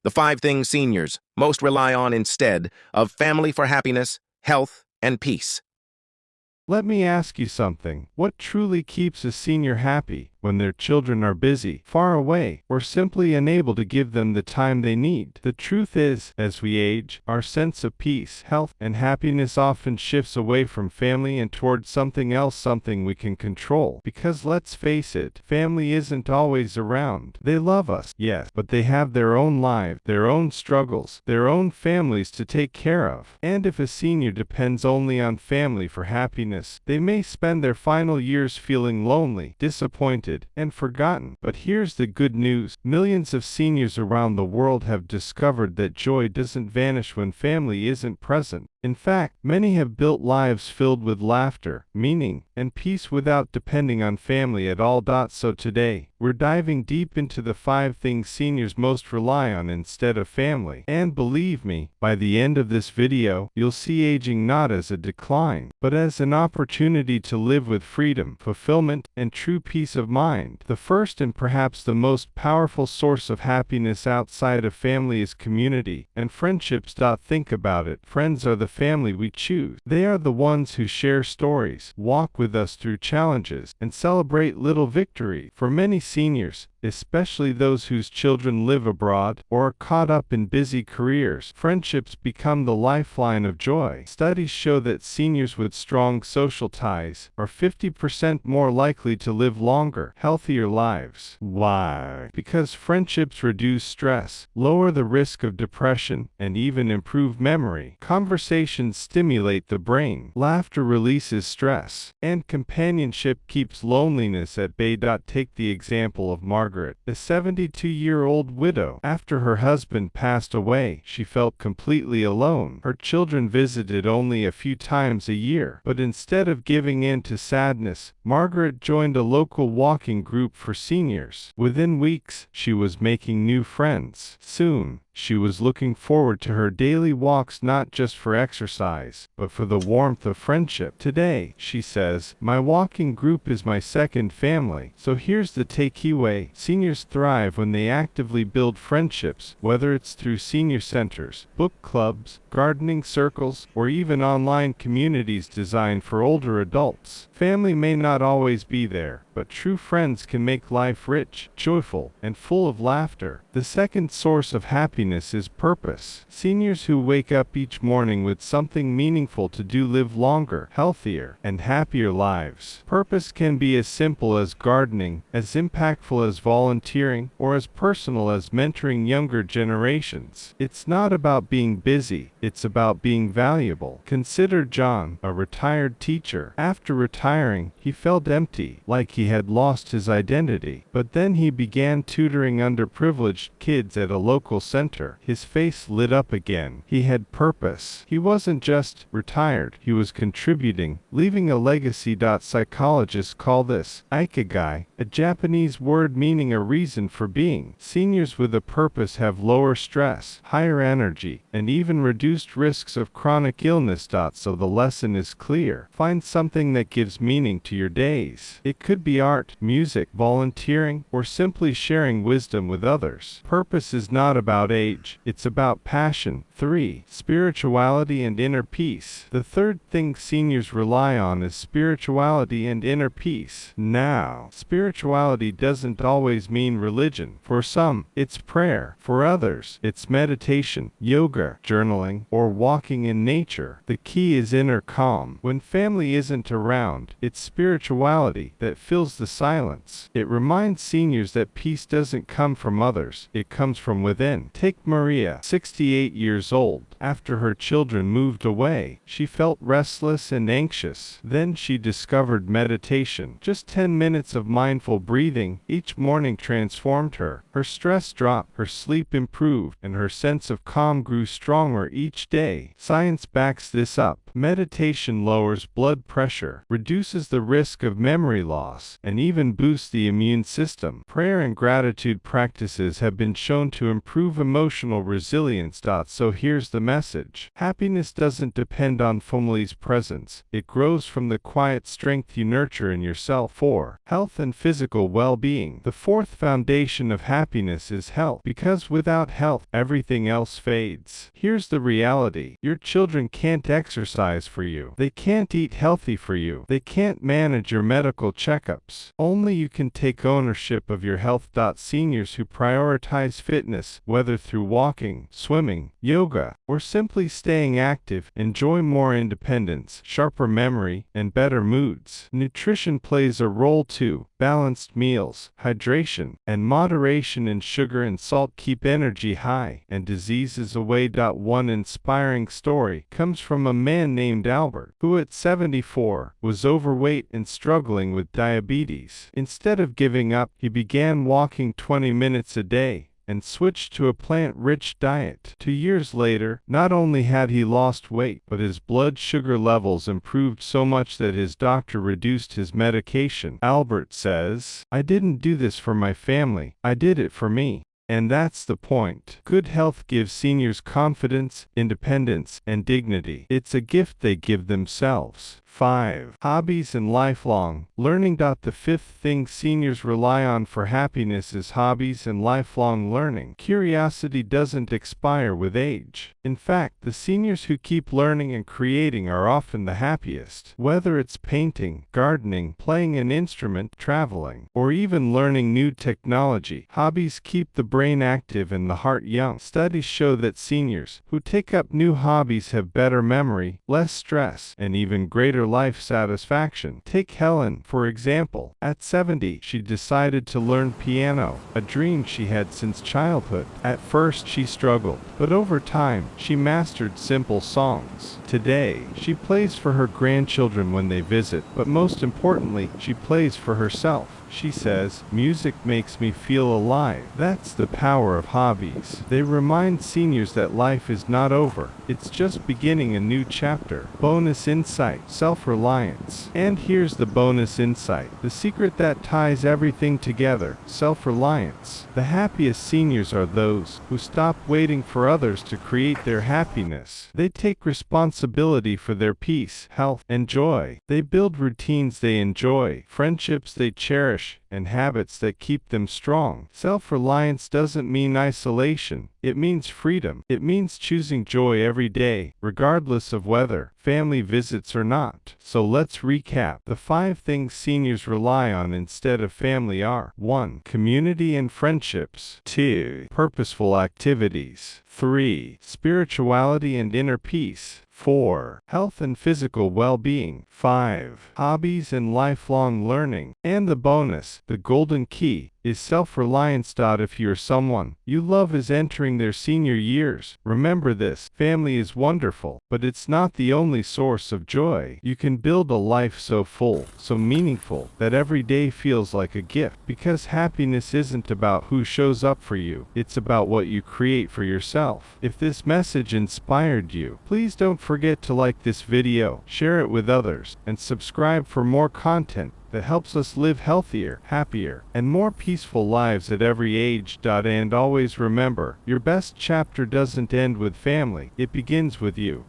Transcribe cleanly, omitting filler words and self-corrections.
The 5 things seniors most rely on instead of family for happiness, health, and peace. Let me ask you something. What truly keeps a senior happy when their children are busy, far away, or simply unable to give them the time they need? The truth is, as we age, our sense of peace, health, and happiness often shifts away from family and towards something else, something we can control. Because let's face it, family isn't always around. They love us, yes, but they have their own lives, their own struggles, their own families to take care of. And if a senior depends only on family for happiness, they may spend their final years feeling lonely, disappointed, and forgotten. But here's the good news. Millions of seniors around the world have discovered that joy doesn't vanish when family isn't present. In fact, many have built lives filled with laughter, meaning, and peace without depending on family at all. So today, we're diving deep into the 5 things seniors most rely on instead of family. And believe me, by the end of this video, you'll see aging not as a decline, but as an opportunity to live with freedom, fulfillment, and true peace of mind. The first and perhaps the most powerful source of happiness outside of family is community and friendships. Think about it. Friends are the family we choose. They are the ones who share stories, walk with us through challenges, and celebrate little victory. For many seniors, especially those whose children live abroad or are caught up in busy careers, friendships become the lifeline of joy. Studies show that seniors with strong social ties are 50% more likely to live longer, healthier lives. Why? Because friendships reduce stress, lower the risk of depression, and even improve memory. Conversations stimulate the brain, laughter releases stress, and companionship keeps loneliness at bay. Take the example of Margaret, a 72-year-old widow. After her husband passed away, she felt completely alone. Her children visited only a few times a year, but instead of giving in to sadness, Margaret joined a local walking group for seniors. Within weeks, she was making new friends. Soon, she was looking forward to her daily walks not just for exercise, but for the warmth of friendship. Today, she says, my walking group is my second family. So here's the takeaway. Seniors thrive when they actively build friendships, whether it's through senior centers, book clubs, gardening circles, or even online communities designed for older adults. Family may not always be there, but true friends can make life rich, joyful, and full of laughter. The second source of happiness is purpose. Seniors who wake up each morning with something meaningful to do live longer, healthier, and happier lives. Purpose can be as simple as gardening, as impactful as volunteering, or as personal as mentoring younger generations. It's not about being busy, it's about being valuable. Consider John, a retired teacher. After retiring, he felt empty, like he had lost his identity. But then he began tutoring underprivileged kids at a local center. His face lit up again. He had purpose. He wasn't just retired, he was contributing, leaving a legacy. Psychologists call this ikigai, a Japanese word meaning a reason for being. Seniors with a purpose have lower stress, higher energy, and even reduced risks of chronic illness. So the lesson is clear. Find something that gives meaning to your days. It could be art, music, volunteering, or simply sharing wisdom with others. Purpose is not about age, it's about passion. 3. Spirituality and inner peace. The third thing seniors rely on is spirituality and inner peace. Now, spirituality doesn't always mean religion. For some, it's prayer. For others, it's meditation, yoga, journaling, or walking in nature. The key is inner calm. When family isn't around, it's spirituality that fills the silence. It reminds seniors that peace doesn't come from others, it comes from within. Take Maria, 68 years old. After her children moved away, she felt restless and anxious. Then she discovered meditation. Just 10 minutes of mindful breathing each morning transformed her. Her stress dropped, her sleep improved, and her sense of calm grew stronger each day. Science backs this up. Meditation lowers blood pressure, reduces the risk of memory loss, and even boosts the immune system. Prayer and gratitude practices have been shown to improve emotional resilience. So here's the message. Happiness doesn't depend on family's presence. It grows from the quiet strength you nurture in yourself. 4. Health and physical well-being. The fourth foundation of happiness is health, because without health, everything else fades. Here's the reality. Your children can't exercise for you. They can't eat healthy for you. They can't manage your medical checkups. Only you can take ownership of your health. Seniors who prioritize fitness, whether through walking, swimming, yoga, or simply staying active, enjoy more independence, sharper memory, and better moods. Nutrition plays a role too. Balanced meals, hydration, and moderation in sugar and salt keep energy high and diseases away. One inspiring story comes from a man named Albert, who at 74 was overweight and struggling with diabetes. Instead of giving up, he began walking 20 minutes a day and switched to a plant-rich diet. 2 years later, not only had he lost weight, but his blood sugar levels improved so much that his doctor reduced his medication. Albert says, "I didn't do this for my family, I did it for me." And that's the point. Good health gives seniors confidence, independence, and dignity. It's a gift they give themselves. 5. Hobbies and lifelong learning. The fifth thing seniors rely on for happiness is hobbies and lifelong learning. Curiosity doesn't expire with age. In fact, the seniors who keep learning and creating are often the happiest. Whether it's painting, gardening, playing an instrument, traveling, or even learning new technology, hobbies keep the brain active and the heart young. Studies show that seniors who take up new hobbies have better memory, less stress, and even greater life satisfaction. Take Helen, for example. At 70, she decided to learn piano, a dream she had since childhood. At first, she struggled, but over time, she mastered simple songs. Today, she plays for her grandchildren when they visit, but most importantly, she plays for herself. She says, "Music makes me feel alive." That's the power of hobbies. They remind seniors that life is not over. It's just beginning a new chapter. Bonus insight: self-reliance. And here's the bonus insight: the secret that ties everything together: self-reliance. The happiest seniors are those who stop waiting for others to create their happiness. They take responsibility for their peace, health, and joy. They build routines they enjoy, friendships they cherish, and habits that keep them strong. Self-reliance doesn't mean isolation. It means freedom. It means choosing joy every day, regardless of whether family visits or not. So let's recap. The 5 things seniors rely on instead of family are: 1. Community and friendships. 2. Purposeful activities. 3. Spirituality and inner peace. 4. Health and physical well-being. 5. Hobbies and lifelong learning. And the bonus, the golden key, is self-reliance. If you're someone you love is entering their senior years, remember this: family is wonderful, but it's not the only source of joy. You can build a life so full, so meaningful, that every day feels like a gift, because happiness isn't about who shows up for you, it's about what you create for yourself. If this message inspired you, please don't forget to like this video, share it with others, and subscribe for more content that helps us live healthier, happier, and more peaceful lives at every age. And always remember, your best chapter doesn't end with family, it begins with you.